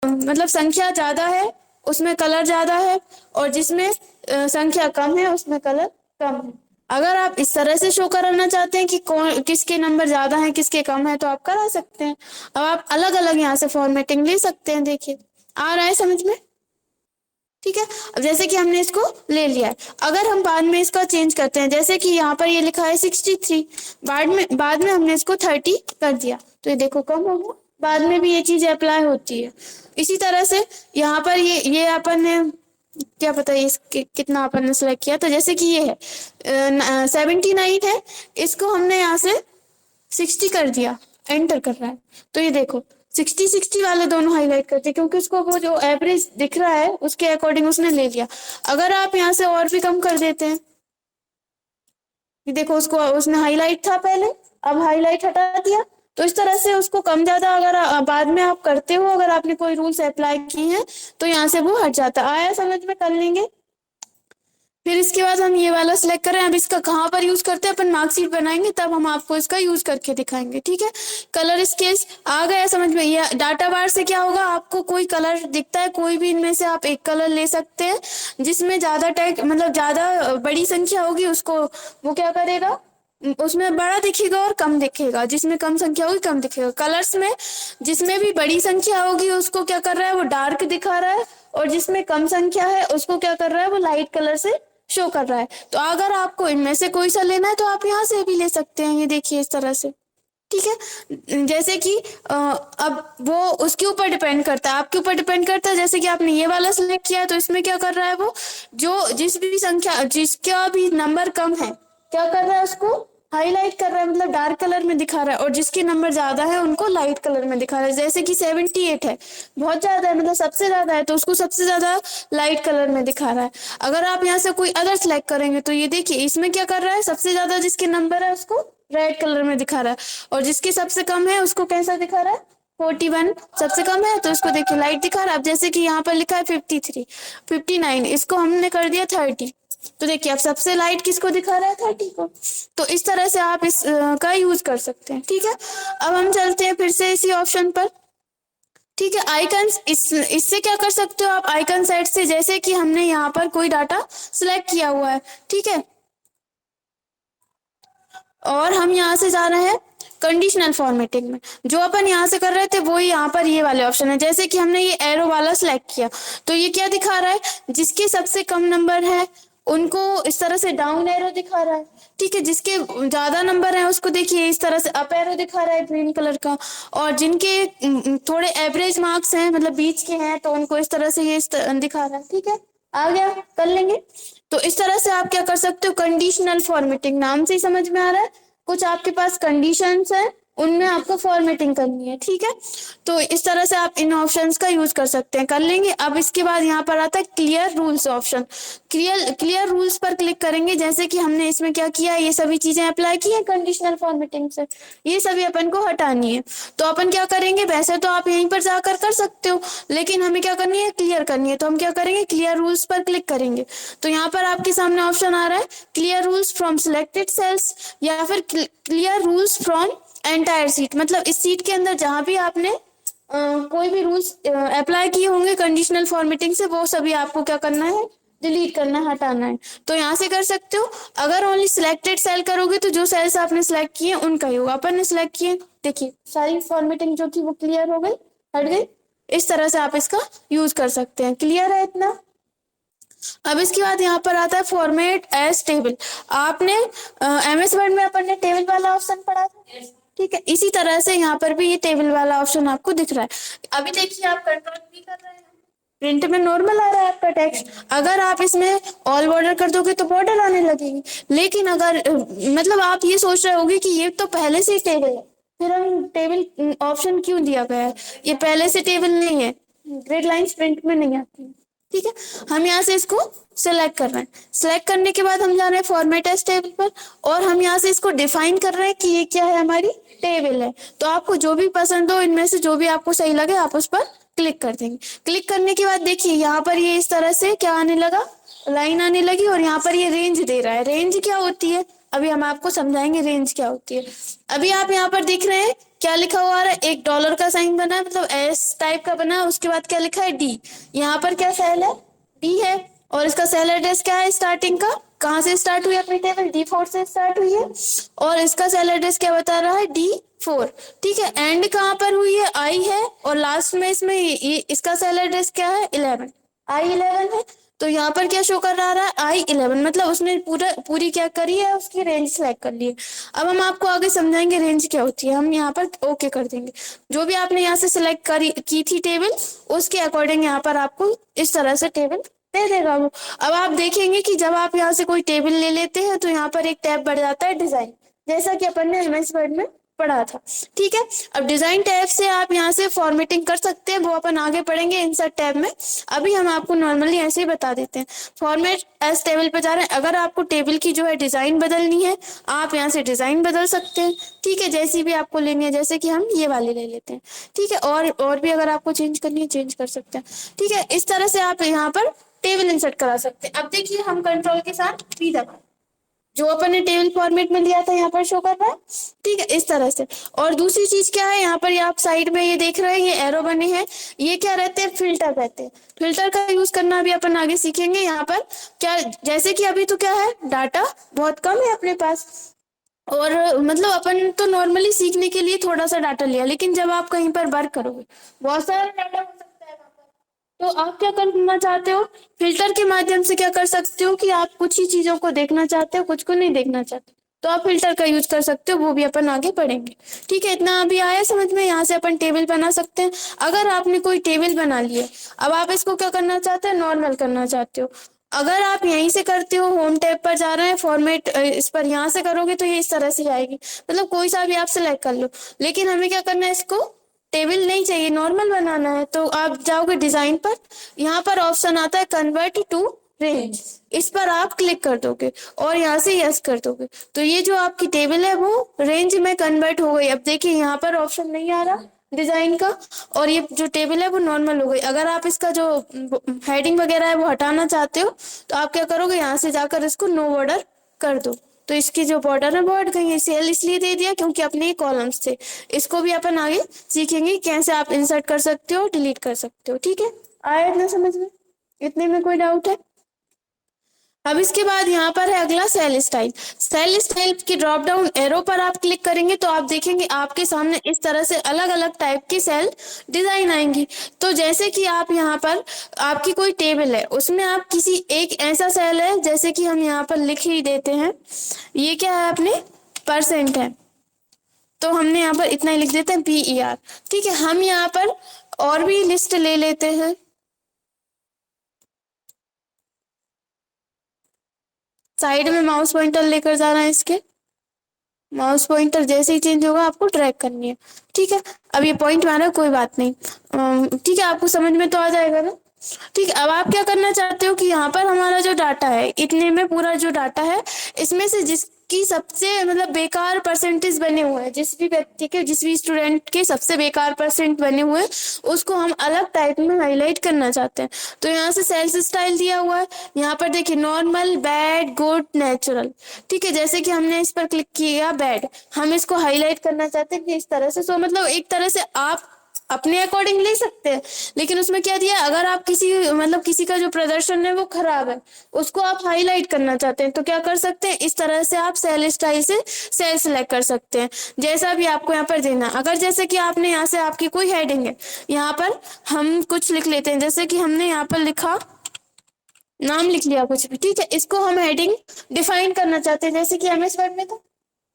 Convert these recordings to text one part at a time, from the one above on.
मतलब संख्या ज्यादा है उसमें कलर ज्यादा है, और जिसमें संख्या कम है उसमें कलर कम है। अगर आप इस तरह से शो कराना चाहते हैं कि कौन किसके नंबर ज्यादा हैं किसके कम है, तो आप करा सकते हैं। अब आप अलग अलग यहाँ से फॉर्मेटिंग ले सकते हैं। देखिए आ रहा है समझ में? ठीक है। अब जैसे कि हमने इसको ले लिया है, अगर हम बाद में इसका चेंज करते हैं, जैसे कि यहाँ पर ये लिखा है 63, बाद में हमने इसको 30 कर दिया, तो ये देखो कम हो गया। बाद में भी ये चीज अप्लाई होती है। इसी तरह से यहाँ पर ये अपन ने क्या पता ये कितना अपन ने सेलेक्ट किया, तो जैसे कि ये है 79 है, इसको हमने यहाँ से 60 कर दिया, एंटर कर रहा है, तो ये देखो 60 वाले दोनों हाईलाइट करते हैं, क्योंकि उसको वो जो एवरेज दिख रहा है उसके अकॉर्डिंग उसने ले लिया। अगर आप यहाँ से और भी कम कर देते हैं, ये देखो उसको उसने हाईलाइट था पहले, अब हाईलाइट हटा दिया, तो इस तरह से उसको कम ज्यादा अगर बाद में आप करते हो, अगर आपने कोई रूल्स अप्लाई किए हैं तो यहाँ से वो हट जाता। आया समझ में? कर लेंगे। फिर इसके बाद हम ये वाला सिलेक्ट करें। अब इसका कहाँ पर यूज करते हैं, अपन मार्कशीट बनाएंगे तब हम आपको इसका यूज करके दिखाएंगे। ठीक है। कलर स्केच आ गया समझ में? ये डाटा बार से क्या होगा, आपको कोई कलर दिखता है, कोई भी इनमें से आप एक कलर ले सकते हैं। जिसमें ज्यादा टैग मतलब ज्यादा बड़ी संख्या होगी उसको वो क्या करेगा, उसमें बड़ा दिखेगा और कम दिखेगा, जिसमें कम संख्या होगी कम दिखेगा। कलर्स में जिसमें भी बड़ी संख्या होगी उसको क्या कर रहा है, वो डार्क दिखा रहा है, और जिसमें कम संख्या है उसको क्या कर रहा है, वो लाइट कलर से शो कर रहा है। तो अगर आपको इनमें से कोई सा लेना है तो आप यहाँ से भी ले सकते हैं। ये देखिए इस तरह से। ठीक है। जैसे कि अब वो उसके ऊपर डिपेंड करता है, आपके ऊपर डिपेंड करता है। जैसे कि आपने ये वाला सिलेक्ट किया तो इसमें क्या कर रहा है, वो जो जिस भी संख्या जिसका भी नंबर कम है क्या कर रहा है, उसको हाईलाइट कर रहा है, मतलब डार्क कलर में दिखा रहा है, और जिसके नंबर ज्यादा है उनको लाइट कलर में दिखा रहा है। जैसे कि 78 है, बहुत ज्यादा है, मतलब सबसे ज्यादा है, तो उसको सबसे ज्यादा लाइट कलर में दिखा रहा है। अगर आप यहाँ से कोई अदर सेलेक्ट करेंगे तो ये देखिए इसमें क्या कर रहा है, सबसे ज्यादा जिसके नंबर है उसको रेड कलर में दिखा रहा है, और जिसके सबसे कम है उसको कैसा दिखा रहा है, 41 सबसे कम है तो उसको देखिए लाइट दिखा रहा है। अब जैसे कि यहाँ पर लिखा है 53, 59, इसको हमने कर दिया 30, तो देखिए अब सबसे लाइट किसको दिखा रहा है, 30 को। तो इस तरह से आप इस का यूज कर सकते हैं। ठीक है। अब हम चलते हैं फिर से इसी ऑप्शन पर। ठीक है। आइकन्स इससे क्या कर सकते हो आप, आइकन सेट से, जैसे कि हमने यहाँ पर कोई डाटा सिलेक्ट किया हुआ है। ठीक है। और हम यहाँ से जा रहे हैं कंडीशनल फॉर्मेटिंग में। जो अपन यहाँ से कर रहे थे वो यहाँ पर ये वाले ऑप्शन है। जैसे कि हमने ये एरो वाला सिलेक्ट किया तो ये क्या दिखा रहा है, जिसके सबसे कम नंबर है उनको इस तरह से डाउन एरो दिखा रहा है। ठीक है। जिसके ज्यादा नंबर है उसको देखिए इस तरह से अप एरो दिखा रहा है ग्रीन कलर का, और जिनके थोड़े एवरेज मार्क्स हैं मतलब बीच के हैं तो उनको इस तरह से ये दिखा रहा है। ठीक है। आ गया, कर लेंगे। तो इस तरह से आप क्या कर सकते हो, कंडीशनल फॉर्मेटिंग, नाम से ही समझ में आ रहा है, कुछ आपके पास कंडीशंस है उनमें आपको फॉर्मेटिंग करनी है। ठीक है। तो इस तरह से आप इन ऑप्शंस का यूज कर सकते हैं, कर लेंगे। अब इसके बाद यहाँ पर आता है clear rules option. Clear rules पर क्लिक करेंगे। जैसे कि हमने इसमें क्या किया, ये सभी चीजें अप्लाई की है कंडीशनल फॉर्मेटिंग से, ये सभी अपन को हटानी है। तो अपन क्या करेंगे, वैसे तो आप यहीं पर जाकर कर सकते हो, लेकिन हमें क्या करनी है, क्लियर करनी है। तो हम क्या करेंगे, क्लियर रूल्स पर क्लिक करेंगे। तो यहाँ पर आपके सामने ऑप्शन आ रहा है clear rules from selected cells, या फिर clear rules from entire sheet. मतलब इस सीट के अंदर जहां भी आपने कोई भी रूल्स अप्लाई किए होंगे कंडीशनल फॉर्मेटिंग से, वो सभी आपको क्या करना है, डिलीट करना है, हटाना है। तो यहाँ से कर सकते हो। अगर ओनली सिलेक्टेड सेल करोगे तो जो सेल्स आपने सिलेक्ट किए उनका ही होगा। अपन ने सिलेक्ट किए, देखिए सारी फॉर्मेटिंग जो थी वो क्लियर हो गई, हट गई। इस तरह से आप इसका यूज कर सकते हैं। क्लियर है इतना? अब इसके बाद यहाँ पर आता है फॉर्मेट एज टेबल। आपने एमएस वर्ड में अपन ने टेबल वाला ऑप्शन पढ़ा था। ठीक है। इसी तरह से यहाँ पर भी ये टेबल वाला ऑप्शन आपको दिख रहा है। अभी देखिए आप कंट्रोल भी कर रहे हैं, प्रिंट में नॉर्मल आ रहा है आपका टेक्स्ट। अगर आप इसमें ऑल बॉर्डर कर दोगे तो बॉर्डर आने लगेगी। लेकिन अगर मतलब आप ये सोच रहे होगे कि ये तो पहले से ही टेबल है, फिर हम टेबल ऑप्शन क्यों दिया गया है, ये पहले से टेबल नहीं है, ग्रिड लाइंस प्रिंट में नहीं आती। ठीक है। हम यहाँ से इसको सिलेक्ट कर रहे हैं। सिलेक्ट करने के बाद हम जा रहे हैं फॉर्मेट एज टेबल पर, और हम यहाँ से इसको डिफाइन कर रहे हैं कि ये क्या है, हमारी टेबल है। तो आपको जो भी पसंद हो इनमें से जो भी आपको सही लगे आप उस पर क्लिक कर देंगे। क्लिक करने के बाद देखिए यहाँ पर ये इस तरह से क्या आने लगा, लाइन आने लगी, और यहाँ पर ये रेंज दे रहा है। रेंज क्या होती है अभी हम आपको समझाएंगे, रेंज क्या होती है। अभी आप यहाँ पर देख रहे हैं क्या लिखा हुआ है, एक डॉलर का साइन बना है, मतलब एस टाइप का बना है, उसके बाद क्या लिखा है, डी। यहाँ पर क्या सेल है, डी है। और इसका सेल एड्रेस क्या है स्टार्टिंग का, कहाँ से स्टार्ट हुई अपनी टेबल, D4 से स्टार्ट हुई है। और इसका सेल एड्रेस क्या बता रहा है, D4। ठीक है, एंड कहाँ पर हुई है, आई है। और लास्ट में इसमें इसका सेल एड्रेस क्या है, 11, I11 है। तो यहाँ पर क्या शो कर रहा है, I11, मतलब उसने पूरी क्या करी है, उसकी रेंज सेलेक्ट कर ली है। अब हम आपको आगे समझाएंगे रेंज क्या होती है। हम यहाँ पर ओके कर देंगे, जो भी आपने यहाँ से सिलेक्ट करी की थी टेबल, उसके अकॉर्डिंग यहाँ पर आपको इस तरह से टेबल दे देगा वो। अब आप देखेंगे कि जब आप यहाँ से कोई टेबल ले लेते हैं तो यहाँ पर एक टैब बढ़ जाता है डिजाइन, जैसा कि अपन ने MS वर्ड में पढ़ा था। ठीक है, अब डिजाइन टैब से आप यहाँ से फॉर्मेटिंग कर सकते हैं, वो अपन आगे पढ़ेंगे इंसर्ट टैब में। अभी हम आपको नॉर्मली ऐसे ही बता देते हैं। फॉर्मेट एज टेबल पे जा रहे हैं, अगर आपको टेबल की जो है डिजाइन बदलनी है, आप यहाँ से डिजाइन बदल सकते हैं। ठीक है, जैसी भी आपको लेनी है, जैसे कि हम ये वाली ले लेते हैं। ठीक है, और भी अगर आपको चेंज करनी है, चेंज कर सकते हैं। ठीक है, इस तरह से आप यहाँ पर टेबल इंसर्ट करा सकते हैं। अब देखिए, हम कंट्रोल के साथ P दबा, जो अपन ने टेबल फॉर्मेट में लिया था यहाँ पर शो कर रहा है। ठीक है, इस तरह से। और दूसरी चीज क्या है, यहाँ पर आप साइड में ये देख रहे हैं, ये एरो बने हैं, ये क्या रहते हैं, फिल्टर रहते हैं। फिल्टर का यूज करना भी अपन आगे सीखेंगे। यहाँ पर क्या, जैसे कि अभी तो क्या है, डाटा बहुत कम है अपने पास, और मतलब अपन तो नॉर्मली सीखने के लिए थोड़ा सा डाटा लिया, लेकिन जब आप कहीं पर वर्क करोगे, बहुत सारा डाटा हो सकता है वहाँ पर। तो आप क्या करना चाहते हो, फिल्टर के माध्यम से क्या कर सकते हो कि आप कुछ ही चीजों को देखना चाहते हो, कुछ को नहीं देखना चाहते, तो आप फिल्टर का यूज कर सकते हो, वो भी अपन आगे पढ़ेंगे। ठीक है, इतना अभी आया समझ में। यहाँ से अपन टेबल बना सकते हैं। अगर आपने कोई टेबल बना ली है, अब आप इसको क्या करना चाहते हैं, नॉर्मल करना चाहते हो। अगर आप यहीं से करते हो, होम टैब पर जा रहे हैं, फॉर्मेट इस पर यहाँ से करोगे तो ये इस तरह से आएगी, मतलब कोई सा भी आप सिलेक्ट कर लो। लेकिन हमें क्या करना है, इसको टेबल नहीं चाहिए, नॉर्मल बनाना है, तो आप जाओगे डिजाइन पर, यहाँ पर ऑप्शन आता है कन्वर्ट टू रेंज, इस पर आप क्लिक कर दोगे और यहाँ से यस कर दोगे, तो ये जो आपकी टेबल है वो रेंज में कन्वर्ट हो गई। अब देखिए, यहाँ पर ऑप्शन नहीं आ रहा डिजाइन का, और ये जो टेबल है वो नॉर्मल हो गई। अगर आप इसका जो हेडिंग वगैरह है वो हटाना चाहते हो, तो आप क्या करोगे, यहाँ से जाकर इसको नो बॉर्डर कर दो, तो इसकी जो बॉर्डर है वो हट गई है। सेल इसलिए दे दिया क्योंकि अपने ये कॉलम्स थे। इसको भी अपन आगे सीखेंगे कैसे आप इंसर्ट कर सकते हो, डिलीट कर सकते हो। ठीक है, आया इतना समझ में, इतने में कोई डाउट है? अब इसके बाद यहाँ पर है अगला सेल स्टाइल। सेल स्टाइल की ड्रॉप डाउन एरो पर आप क्लिक करेंगे तो आप देखेंगे आपके सामने इस तरह से अलग अलग टाइप की सेल डिजाइन आएंगी। तो जैसे कि आप यहाँ पर, आपकी कोई टेबल है, उसमें आप किसी एक ऐसा सेल है, जैसे कि हम यहाँ पर लिख ही देते हैं, ये क्या है अपने परसेंट है, तो हमने यहाँ पर इतना ही लिख देते हैं PER। ठीक है, हम यहाँ पर और भी लिस्ट ले लेते हैं। साइड में माउस पॉइंटर लेकर जाना है, इसके माउस पॉइंटर जैसे ही चेंज होगा आपको ड्रैग करनी है। ठीक है, अब ये पॉइंट मारा, कोई बात नहीं। ठीक है, आपको समझ में तो आ जाएगा ना। ठीक है, अब आप क्या करना चाहते हो कि यहाँ पर हमारा जो डाटा है, इतने में पूरा जो डाटा है, इसमें से जिसकी सबसे मतलब बेकार परसेंटेज बने हुए हैं, जिस भी व्यक्ति के, जिस भी स्टूडेंट के सबसे बेकार परसेंट बने हुए हैं, उसको हम अलग टाइप में हाईलाइट करना चाहते हैं। तो यहाँ से सेल्स स्टाइल दिया हुआ है, यहाँ पर देखिए नॉर्मल, बैड, गुड, नेचुरल। ठीक है, जैसे कि हमने इस पर क्लिक किया बैड, हम इसको हाईलाइट करना चाहते हैं कि इस तरह से। सो मतलब एक तरह से आप अपने अकॉर्डिंग ले सकते हैं, लेकिन उसमें क्या दिया, अगर आप किसी का जो प्रदर्शन है वो खराब है, उसको आप हाईलाइट करना चाहते हैं, तो क्या कर सकते हैं, इस तरह से आप सेल स्टाइल से सेल सिलेक्ट कर सकते हैं, जैसा भी आपको यहाँ पर देना। अगर जैसे कि आपने यहाँ से, आपकी कोई हेडिंग है, यहाँ पर हम कुछ लिख लेते हैं, जैसे कि हमने यहाँ पर लिखा, नाम लिख लिया कुछ भी। ठीक है, इसको हम हेडिंग डिफाइन करना चाहते हैं, जैसे कि MS वर्ड में था।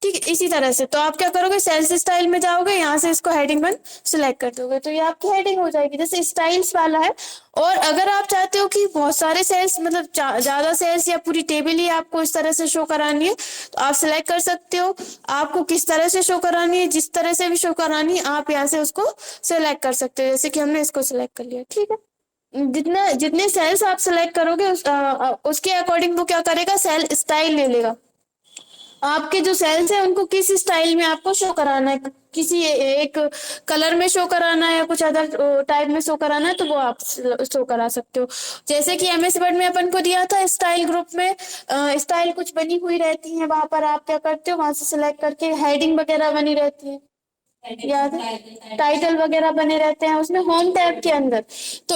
ठीक है, इसी तरह से तो आप क्या करोगे, सेल्स स्टाइल में जाओगे, यहाँ से इसको हेडिंग 1 सिलेक्ट कर दोगे, तो ये आपकी हेडिंग हो जाएगी, जैसे स्टाइल्स वाला है। और अगर आप चाहते हो कि बहुत सारे सेल्स, मतलब ज्यादा सेल्स या पूरी टेबल ही आपको इस तरह से शो करानी है, तो आप सिलेक्ट कर सकते हो आपको किस तरह से शो करानी है। जिस तरह से भी शो करानी है, आप यहाँ से उसको सिलेक्ट कर सकते हो, जैसे कि हमने इसको सिलेक्ट कर लिया। ठीक है, जितने सेल्स आप सिलेक्ट करोगे उसके अकॉर्डिंग वो क्या करेगा, सेल स्टाइल ले लेगा। आपके जो सेल्स है उनको किस स्टाइल में आपको शो कराना है, किसी एक कलर में शो कराना है या कुछ अदर टाइप में शो कराना है, तो वो आप शो करा सकते हो। जैसे कि MS वर्ड में अपन को दिया था स्टाइल ग्रुप में, स्टाइल कुछ बनी हुई रहती है, वहां पर आप क्या करते हो, वहां से सिलेक्ट करके हेडिंग वगैरह बनी रहती है। याद है, टाइटल वगैरह बने रहते हैं उसमें होम टैब के अंदर। तो